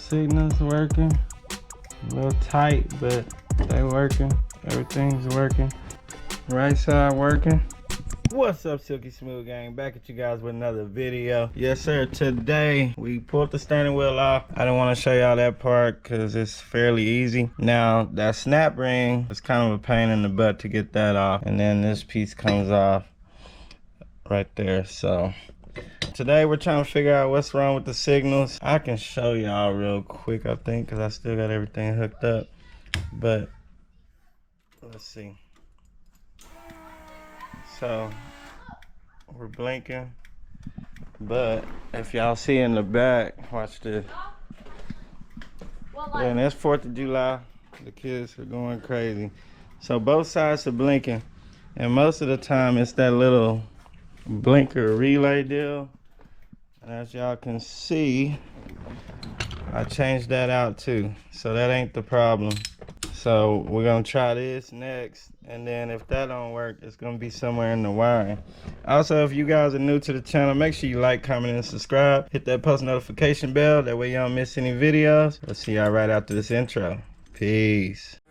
signals working. A little tight, but they working. Everything's working. Right side working. What's up, Silky Smooth Gang? Back at you guys with another video. Yes, sir. Today we pulled the steering wheel off. I didn't want to show y'all that part because it's fairly easy. Now that snap ring is kind of a pain in the butt to get that off, and then this piece comes off right there. So today we're trying to figure out what's wrong with the signals. I can show y'all real quick, I think, because I still got everything hooked up. But let's see. So we're blinking, but if y'all see in the back, watch this. And it's 4th of July. The kids are going crazy. So both sides are blinking, and most of the time it's that little blinker relay deal. And as y'all can see, I changed that out too, so that ain't the problem. So we're gonna try this next, and then if that don't work, it's gonna be somewhere in the wiring. Also, if you guys are new to the channel, make sure you like, comment, and subscribe. Hit that post notification bell, that way you don't miss any videos. We'll see y'all right after this intro. Peace.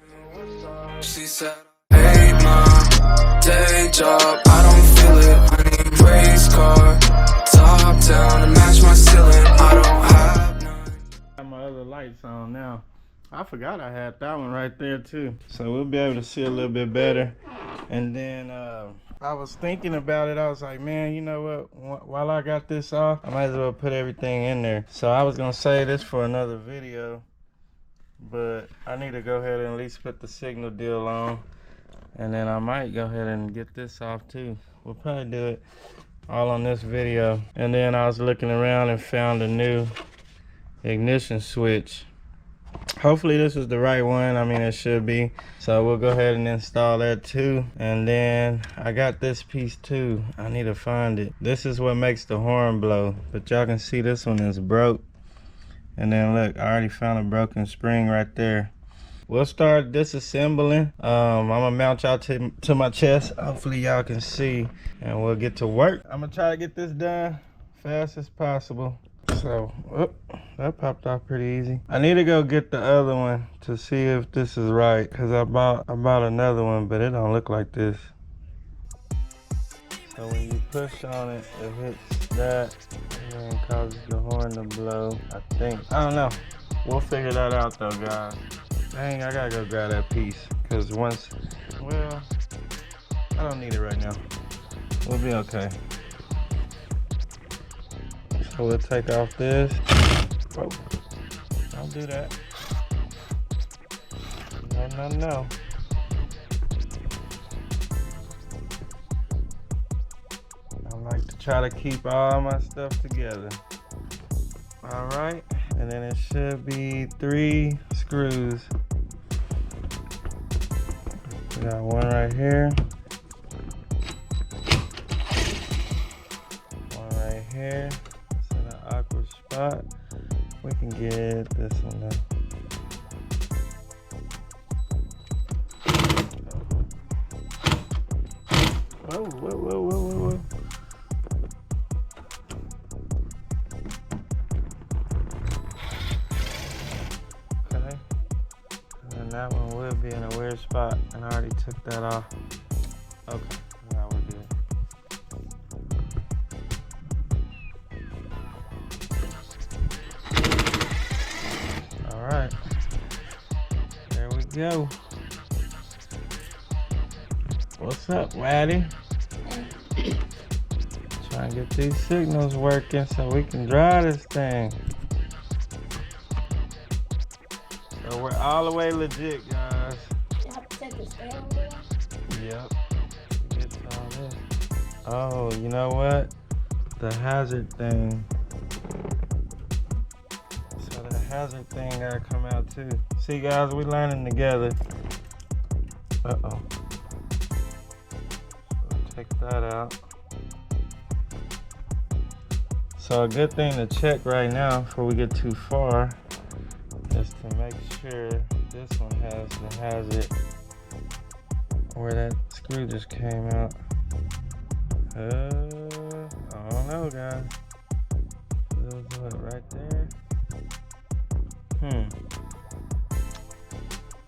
She said, hey mom, day job, I don't feel it. I need race car, top down to match my ceiling. I don't have none. Got my other lights on now. I forgot I had that one right there too. So we'll be able to see a little bit better. And then I was thinking about it. I was like, man, you know what? While I got this off, I might as well put everything in there. So I was gonna save this for another video, but I need to go ahead and at least put the signal deal on. And then I might go ahead and get this off too. We'll probably do it all on this video. And then I was looking around and found a new ignition switch. Hopefully this is the right one. I mean, it should be. So we'll go ahead and install that too. And then I got this piece too. I need to find it. This is what makes the horn blow, but y'all can see this one is broke. And then look, I already found a broken spring right there. We'll start disassembling. I'm gonna mount y'all to my chest. Hopefully y'all can see, and we'll get to work. I'm gonna try to get this done fast as possible. So, that popped off pretty easy. I need to go get the other one to see if this is right, because I bought another one, but it don't look like this. So when you push on it, it hits that, and then causes the horn to blow, I think. I don't know. We'll figure that out though, guys. Dang, I gotta go grab that piece, because once, well, I don't need it right now. We'll be okay. So we'll take off this. Whoa. Don't do that. No. I like to try to keep all my stuff together. All right, and then it should be 3 screws. We got one right here. One right here. Awkward spot. We can get this one now. Whoa. Okay. And then that one will be in a weird spot, and I already took that off. Okay, now we're good. Alright, there we go. What's up, Waddy? Trying to get these signals working so we can drive this thing. So we're all the way legit, guys. You have to take the steering wheel? Yep. Get all this. Oh, you know what? The hazard thing. Hazard thing gotta come out too. See guys, we learning together. Uh-oh. So take that out. So a good thing to check right now before we get too far is to make sure this one has the hazard where that screw just came out. I don't know, guys. Those what right there.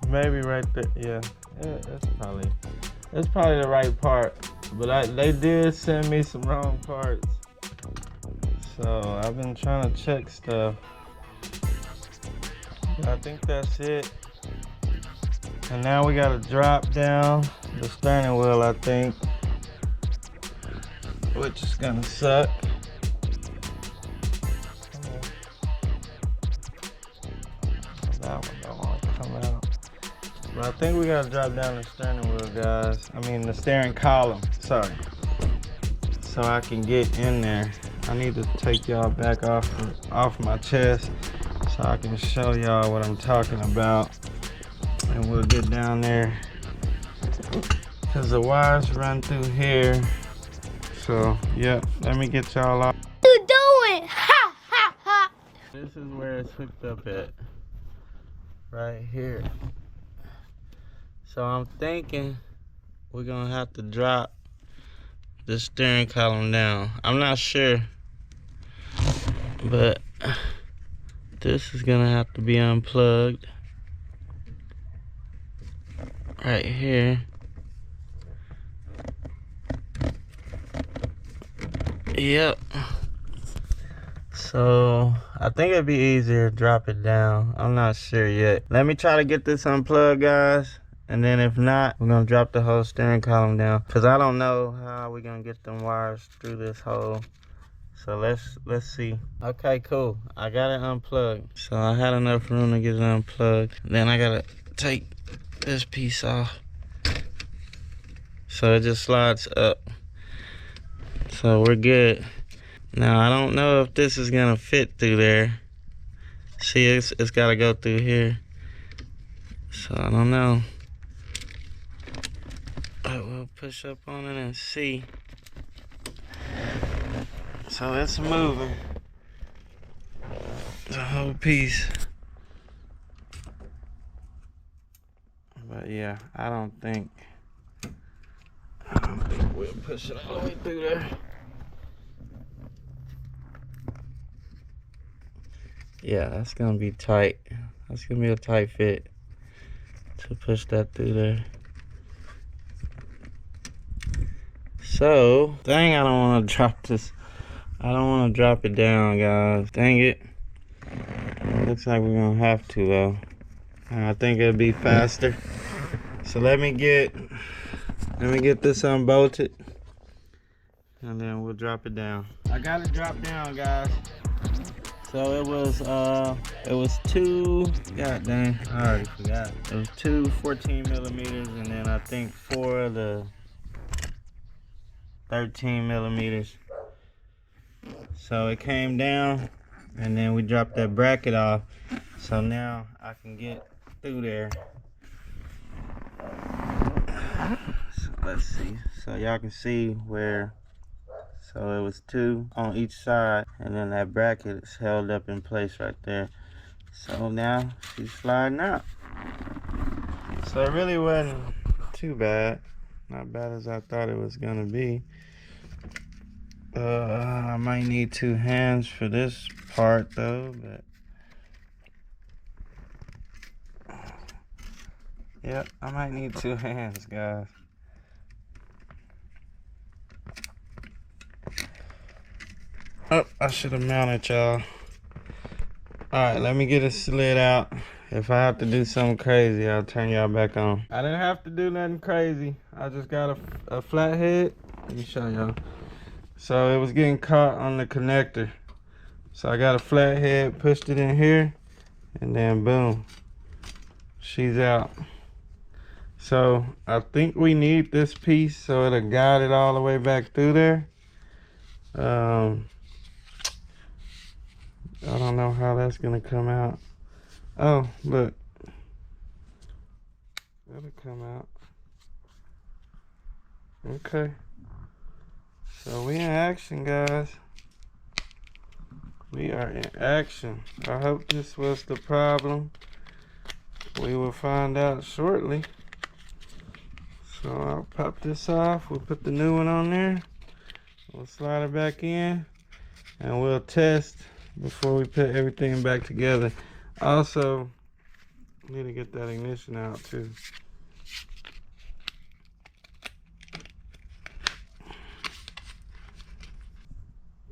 Maybe right there. Yeah, that's probably the right part. But they did send me some wrong parts. So I've been trying to check stuff. I think that's it. And now we gotta drop down the steering wheel, I think, which is gonna suck. That one don't want to come out. But I think we gotta drop down the steering wheel, guys. I mean the steering column, sorry. So I can get in there. I need to take y'all back off my chest so I can show y'all what I'm talking about. And we'll get down there. Cause the wires run through here. So, yep, let me get y'all off. What you doing? Ha ha ha! This is where it's hooked up at. Right here. So I'm thinking we're gonna have to drop the steering column down. I'm not sure, but this is gonna have to be unplugged right here. Yep. So I think it'd be easier to drop it down. I'm not sure yet. Let me try to get this unplugged, guys. And then if not, we're gonna drop the whole steering column down. Cause I don't know how we're gonna get them wires through this hole. So let's see. Okay, cool. I got it unplugged. So I had enough room to get it unplugged. Then I gotta take this piece off. So it just slides up. So we're good. Now I don't know if this is gonna fit through there. See, it's gotta go through here. So I don't know. But we'll push up on it and see. So it's moving. The whole piece. But yeah, I don't think we'll push it all the way through there. Yeah, that's gonna be tight. That's gonna be a tight fit to push that through there. So, dang, I don't want to drop this. I don't want to drop it down, guys. Dang it. Looks like we're gonna have to though. I think it'll be faster. So let me get this unbolted, and then we'll drop it down. I got it dropped down, guys. So it was two, god dang, I already forgot. It was two 14 millimeters, and then I think 4 of the 13 millimeters. So it came down, and then we dropped that bracket off. So now I can get through there. So let's see. So y'all can see where, so it was 2 on each side, and then that bracket is held up in place right there. So now she's sliding out. So it really wasn't too bad. Not bad as I thought it was gonna be. I might need 2 hands for this part though, but yep, I might need 2 hands, guys. Oh, I should have mounted y'all. Alright, let me get it slid out. If I have to do something crazy, I'll turn y'all back on. I didn't have to do nothing crazy. I just got a flathead. Let me show y'all. So it was getting caught on the connector. So I got a flathead, pushed it in here, and then boom, she's out. So I think we need this piece so it'll guide it all the way back through there. I don't know how that's gonna come out. Oh, look. That'll come out. Okay. So we in action, guys. We are in action. I hope this was the problem. We will find out shortly. So I'll pop this off. We'll put the new one on there. We'll slide it back in, and we'll test before we put everything back together. Also, need to get that ignition out too.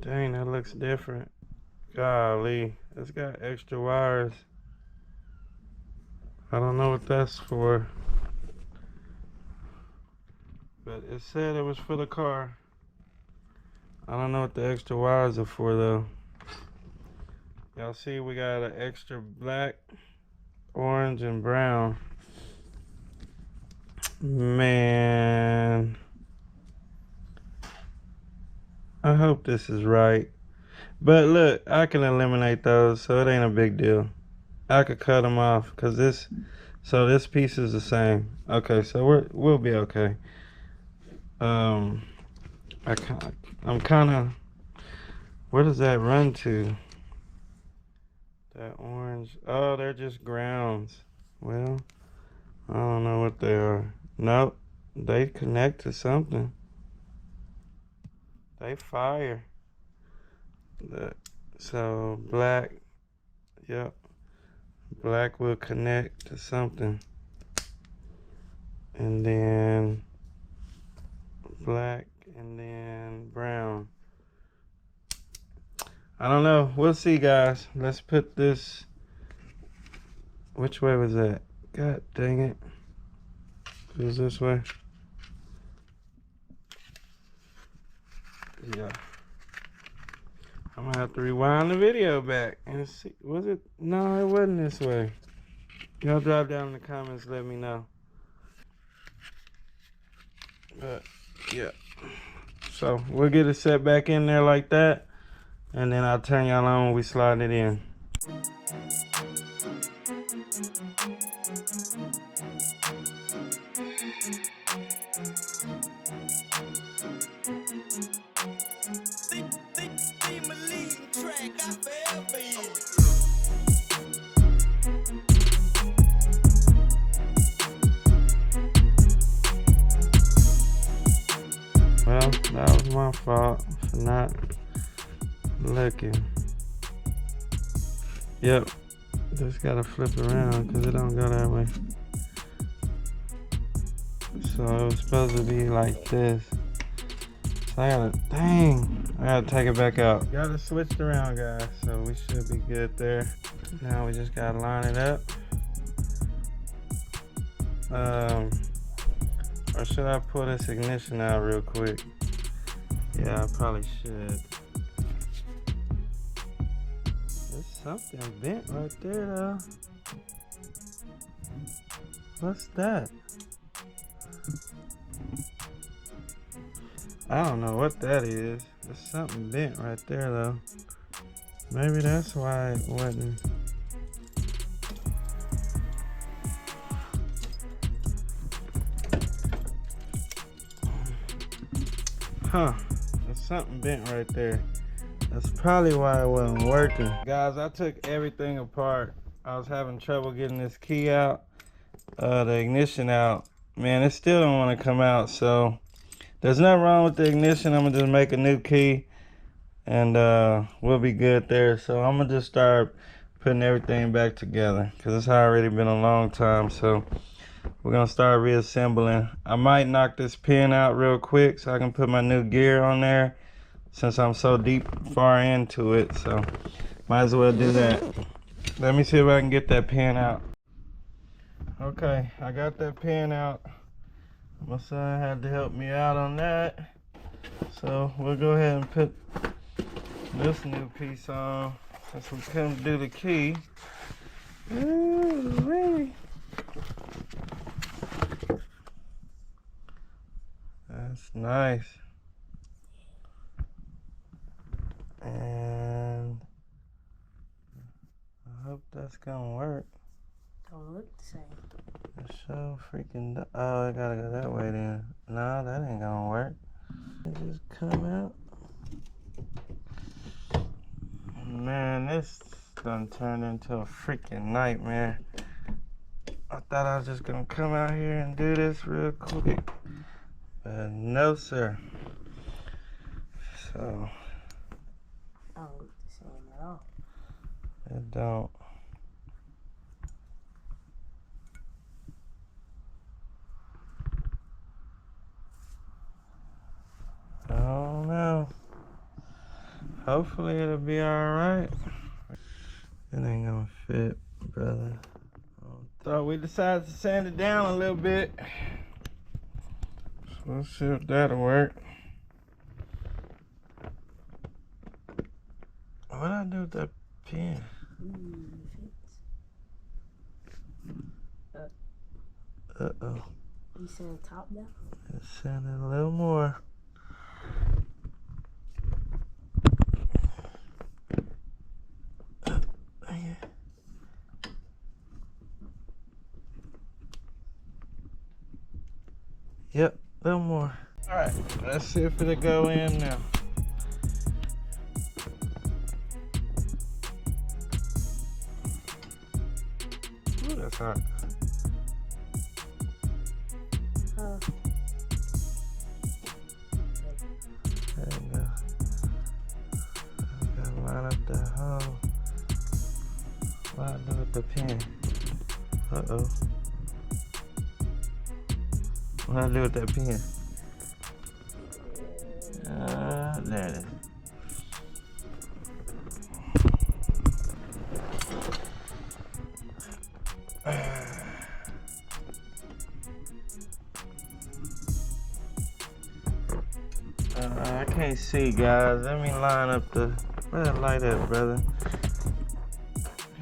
Dang, that looks different. Golly, it's got extra wires. I don't know what that's for. But it said it was for the car. I don't know what the extra wires are for though. Y'all see we got an extra black, orange, and brown. Man. I hope this is right. But look, I can eliminate those, so it ain't a big deal. I could cut them off, cause this piece is the same. Okay, so we'll be okay. I'm kind of. Where does that run to? That orange. Oh, they're just grounds. Well, I don't know what they are. Nope, they connect to something. They fire. So black. Yep. Black will connect to something. And then black and then brown. I don't know. We'll see, guys. Let's put this. Which way was that? God dang it. It was this way. Yeah. I'm gonna have to rewind the video back and see. Was it? No, it wasn't this way. Y'all drop down in the comments, let me know. But yeah. So we'll get it set back in there like that. And then I'll turn y'all on when we slide it in. Well, that was my fault for not looking. Yep, just gotta flip around because it don't go that way. So it was supposed to be like this. So I gotta take it back out. Got it switched around, guys, so we should be good there. Now we just gotta line it up. Or should I pull this ignition out real quick? Yeah, I probably should. There's something bent right there though. What's that? I don't know what that is. There's something bent right there though. Maybe that's why it wasn't. Huh, there's something bent right there. That's probably why it wasn't working. Guys, I took everything apart. I was having trouble getting this key out, the ignition out. Man, it still don't want to come out, so there's nothing wrong with the ignition. I'm gonna just make a new key and we'll be good there. So I'm gonna just start putting everything back together because it's already been a long time. So we're gonna start reassembling. I might knock this pin out real quick so I can put my new gear on there since I'm so far into it. So might as well do that. Let me see if I can get that pin out. Okay, I got that pin out. My son had to help me out on that. So we'll go ahead and put this new piece on since we couldn't do the key. Ooh, really? That's nice. And I hope that's gonna work. Don't look the same. It's so freaking. Oh, I gotta go that way then. No, that ain't gonna work. It just come out. Man, this done turned into a freaking nightmare. I thought I was just gonna come out here and do this real quick. But no, sir. So. Don't look the same at all. It don't. Hopefully it'll be alright. It ain't gonna fit, brother. So we decided to sand it down a little bit. So we'll see if that'll work. What'd I do with that pen? Uh-oh. You sand top down? Let's sand it a little more. Yep, a little more. Alright, let's see if it'll go in now. Ooh, that's hot. There you go. Gotta line up the hole. What I do with the pen? Uh-oh. What I do with that pen? There it is. I can't see, guys. Let me line up the. Where that light at, brother?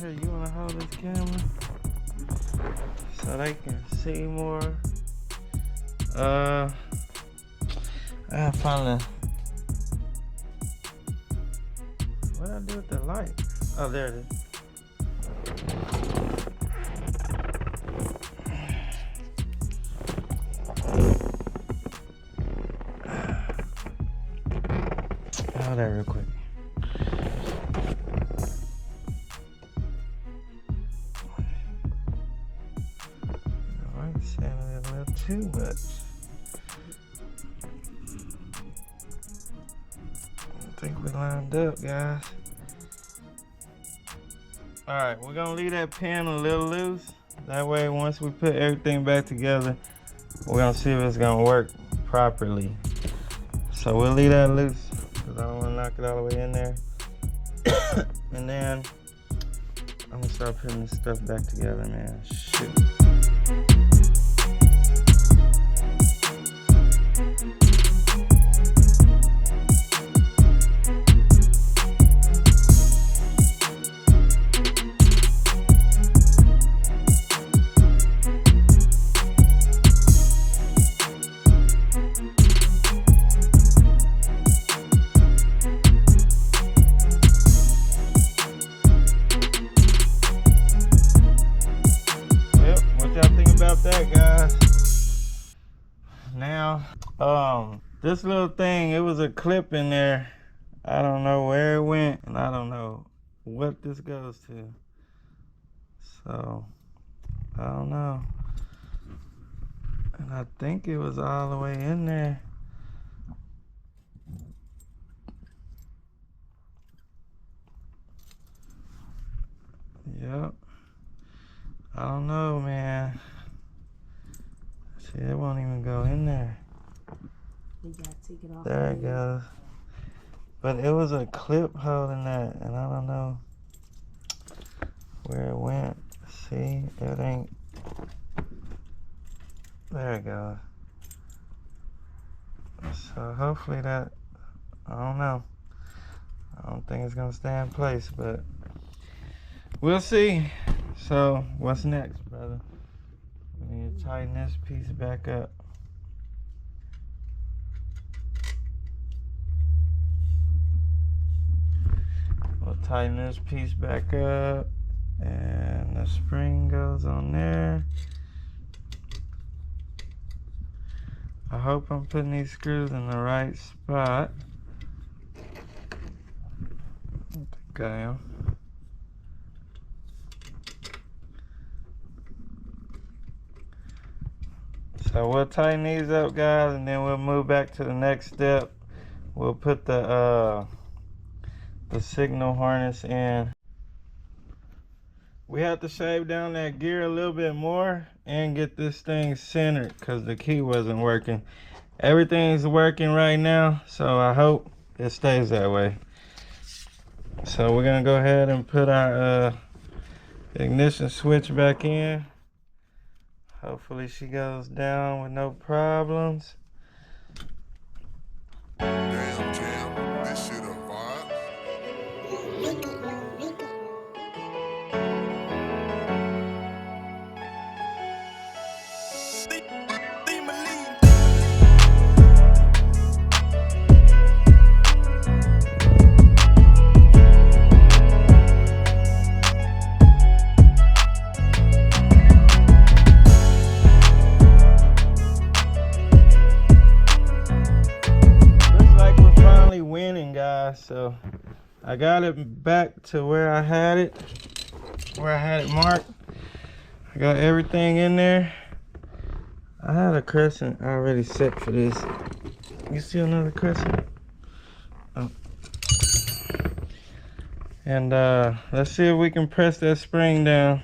Here, you wanna hold this camera so they can see more? I gotta find the. What did I do with the light? Oh, there it is. Hold that real quick. Alright, sanding it a little too much. I think we lined up, guys. Alright, we're gonna leave that pen a little loose. That way, once we put everything back together, we're gonna see if it's gonna work properly. So we'll leave that loose, because I don't wanna knock it all the way in there. And then, I'm gonna start putting this stuff back together, man. Shoot. That, guys. Now, this little thing, it was a clip in there. I don't know where it went, and I don't know what this goes to. So, I don't know. And I think it was all the way in there. Yep. I don't know, man. See, it won't even go in there. You gotta take it off. There it goes. But it was a clip holding that, and I don't know where it went. See, it ain't. There it goes. So hopefully that, I don't know. I don't think it's gonna stay in place, but we'll see. So what's next, brother? We need to tighten this piece back up. We'll tighten this piece back up, and the spring goes on there. I hope I'm putting these screws in the right spot. I think I am. So we'll tighten these up, guys, and then we'll move back to the next step. We'll put the signal harness in. We have to shave down that gear a little bit more and get this thing centered because the key wasn't working. Everything's working right now, so I hope it stays that way. So we're gonna go ahead and put our ignition switch back in. Hopefully she goes down with no problems. Damn, Jam, this shit a vibe. So I got it back to where I had it marked. I got everything in there. I had a crescent already set for this. You see another crescent? Oh. And let's see if we can press that spring down.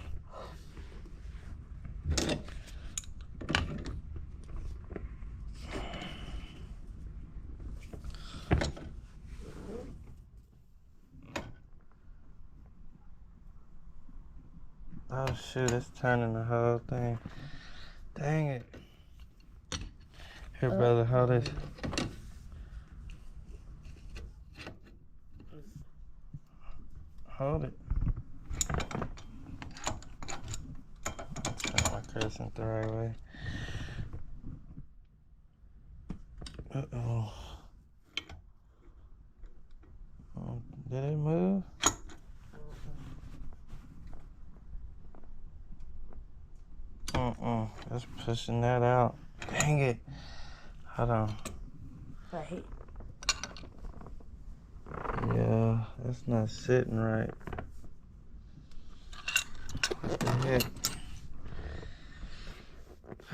Oh shoot, it's turning the whole thing. Dang it. Here, brother, hold this. Hold it. Turn my crescent the right way. Uh-oh. Did it move? Just pushing that out. Dang it. Hold on. Right. Yeah, that's not sitting right. What the heck?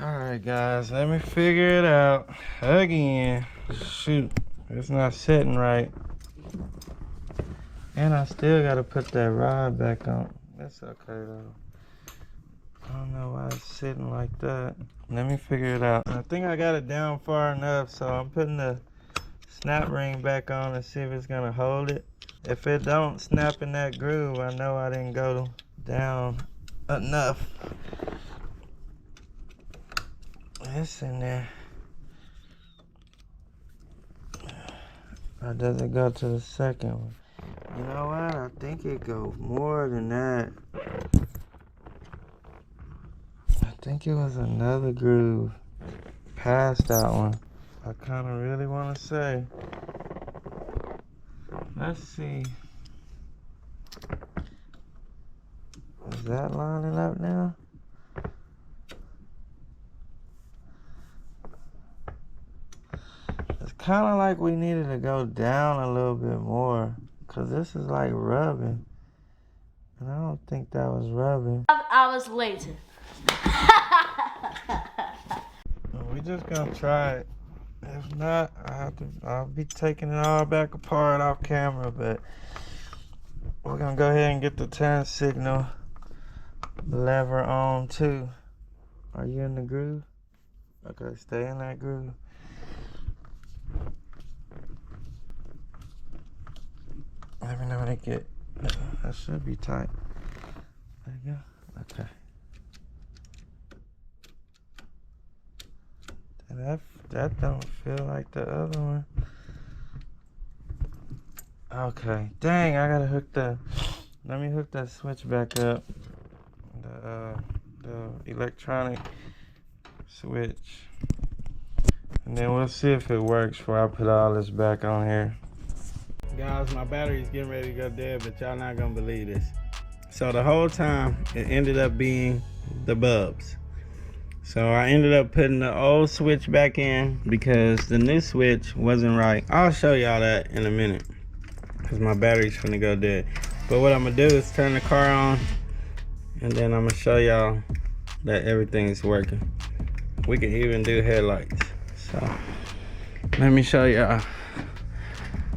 Alright guys, let me figure it out again. Shoot, it's not sitting right. And I still gotta put that rod back on. That's okay though. I don't know why it's sitting like that. Let me figure it out. I think I got it down far enough, so I'm putting the snap ring back on and see if it's gonna hold it. If it don't snap in that groove, I know I didn't go down enough. It's in there. Or does it go to the second one? You know what? I think it goes more than that. I think it was another groove past that one. I kind of really want to say. Let's see. Is that lining up now? It's kind of like we needed to go down a little bit more, because this is like rubbing. And I don't think that was rubbing. Hours later. We just gonna try it. If not, I'll be taking it all back apart off camera, but we're gonna go ahead and get the turn signal lever on too. Are you in the groove? Okay, stay in that groove. Let me know when it get. That should be tight. There you go. Okay. That don't feel like the other one. Okay. Dang, I gotta hook let me hook that switch back up. The electronic switch. And then we'll see if it works before I put all this back on here. Guys, my battery's getting ready to go dead, but y'all not gonna believe this. So the whole time, it ended up being the bulbs. So I ended up putting the old switch back in because the new switch wasn't right. I'll show y'all that in a minute because my battery's finna go dead. But what I'm gonna do is turn the car on and then I'm gonna show y'all that everything's working. We can even do headlights. So let me show y'all.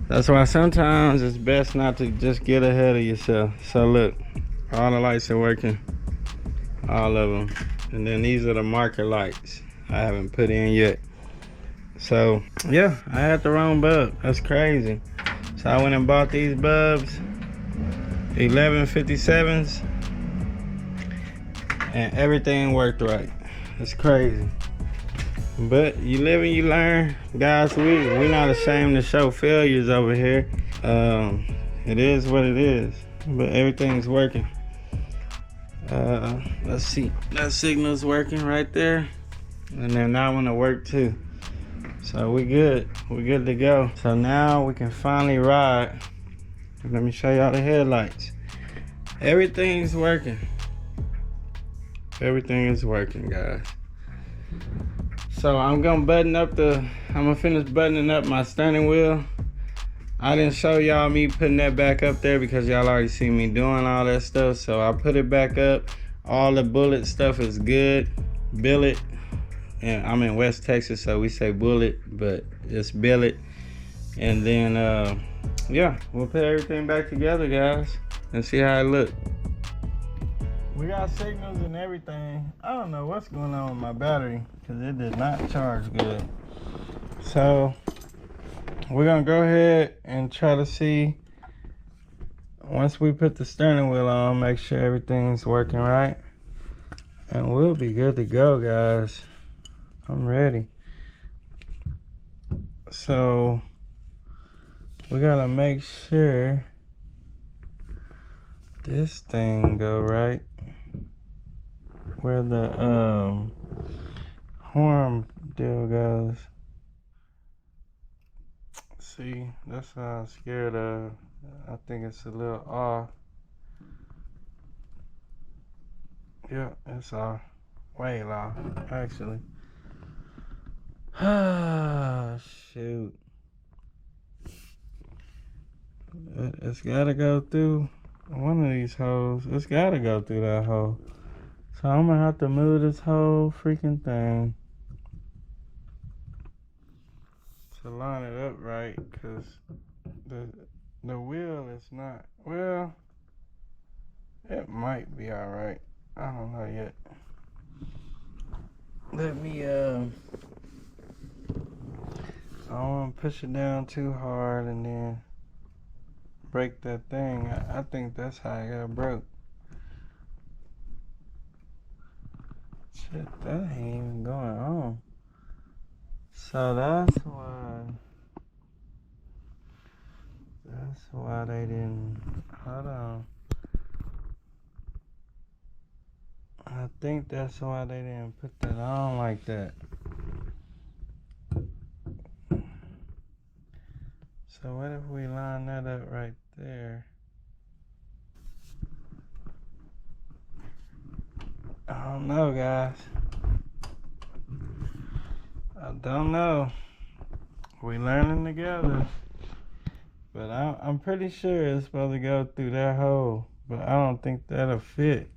That's why sometimes it's best not to just get ahead of yourself. So look, all the lights are working, all of them. And then these are the marker lights I haven't put in yet. So yeah, I had the wrong bulb. That's crazy. So I went and bought these bulbs 1157s, and everything worked right. It's crazy. But you live and you learn. Guys, we're not ashamed to show failures over here. It is what it is. But everything's working. Let's see. That signal's working right there. And then that one will work too. So we good. We're good to go. So now we can finally ride. Let me show y'all the headlights. Everything's working. Everything is working, guys. So I'm gonna finish buttoning up my steering wheel. I didn't show y'all me putting that back up there because y'all already see me doing all that stuff. So I put it back up. All the bullet stuff is good. Billet. And I'm in West Texas, so we say bullet, but it's billet. And then, yeah, we'll put everything back together, guys, and see how it looks. We got signals and everything. I don't know what's going on with my battery because it did not charge good. So we're gonna go ahead and try to see, once we put the steering wheel on, make sure everything's working right, and we'll be good to go, guys. I'm ready. So we gotta make sure this thing go right where the horn deal goes. See, that's what I'm scared of. I think it's a little off. Yeah, it's off. Way off, actually. Ah, shoot. It's gotta go through one of these holes. It's gotta go through that hole. So I'm gonna have to move this whole freaking thing to line it up right, cause the wheel is not, well, it might be alright. I don't know yet. Let me I don't wanna push it down too hard and then break that thing. I think that's how I got broke. Shit, that ain't even going on. So that's why they didn't, hold on. I think that's why they didn't put that on like that. So what if we line that up right there? I don't know, guys. I don't know. We learning together. But I'm pretty sure it's supposed to go through that hole. But I don't think that'll fit.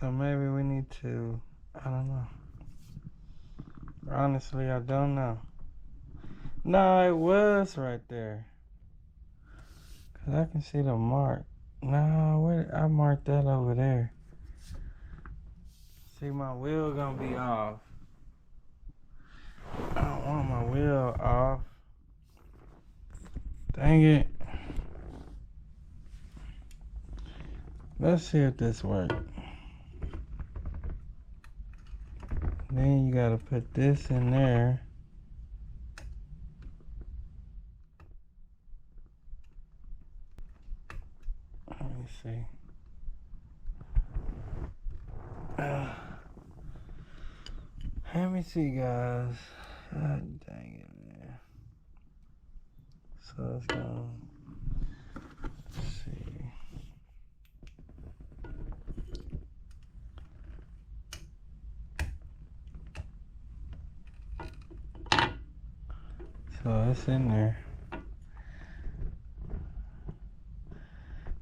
So maybe we need to, I don't know. Honestly, I don't know. No, it was right there. Cause I can see the mark. No, wait, I marked that over there. See, my wheel gonna be off. I don't want my wheel off. Dang it. Let's see if this works. Then you gotta put this in there. Let me see. Let me see, guys. God dang it, man. So let's go. Let's see. So it's in there.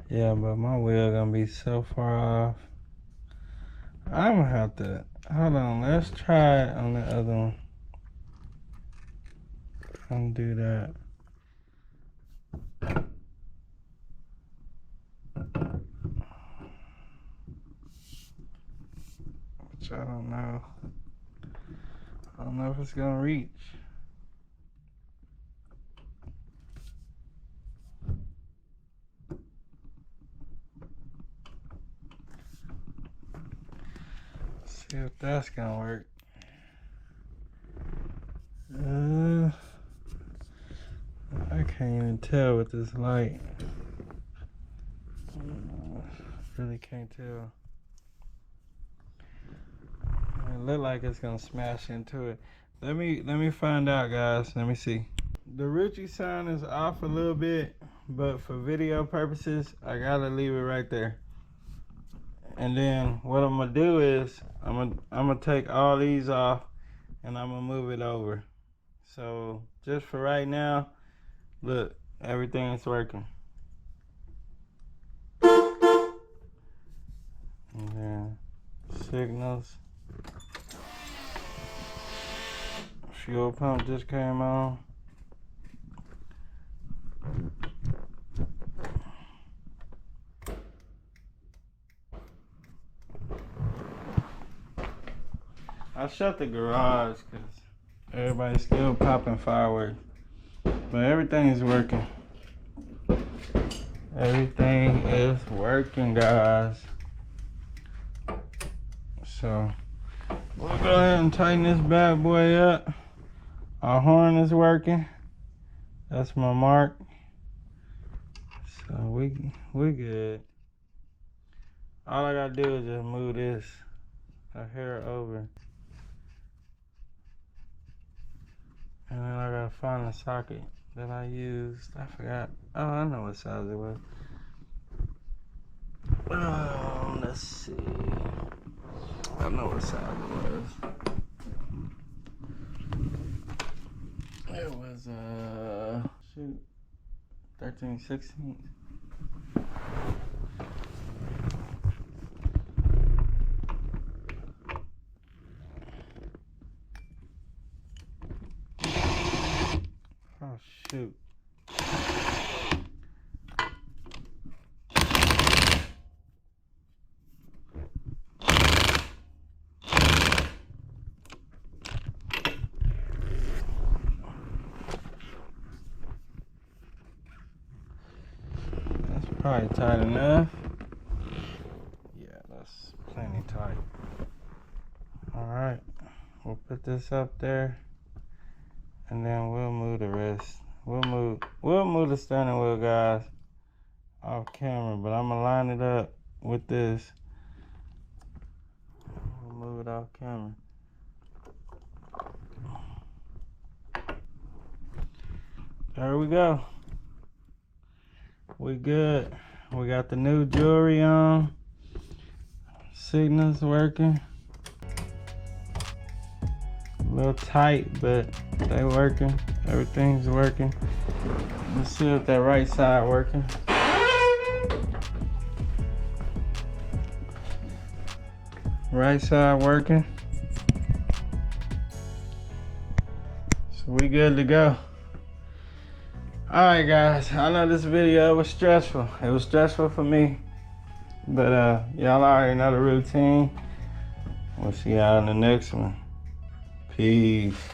Yeah, but my wheel gonna be so far off. I'm gonna have to, hold on, let's try it on the other one. Undo that. Which I don't know. I don't know if it's gonna reach. See if that's gonna work. I can't even tell with this light. Really can't tell. It look like it's gonna smash into it. Let me find out, guys. Let me see. The Ruchi sign is off a little bit, but for video purposes, I gotta leave it right there. And then what I'm gonna do is I'm gonna take all these off and I'm gonna move it over. So just for right now, look, everything is working. And then signals. Fuel pump just came on. I shut the garage because everybody's still popping fireworks. But everything is working. Everything is working, guys. So we'll go ahead and tighten this bad boy up. Our horn is working. That's my mark. So we good. All I gotta do is just move this a hair over. And then I gotta find the socket that I used. I forgot. Oh, I know what size it was. Let's see. I know what size it was. It was 13/16. Oh shoot. Probably tight enough. Yeah, that's plenty tight. Alright, we'll put this up there and then we'll move the rest. We'll move the steering wheel, guys, off camera, but I'm gonna line it up with this. We'll move it off camera. There we go. We good. We got the new jewelry on. Signals working. A little tight, but they working. Everything's working. Let's see if that right side working. Right side working. So we good to go. Alright guys, I know this video was stressful. It was stressful for me. But y'all already know the routine. We'll see y'all in the next one. Peace.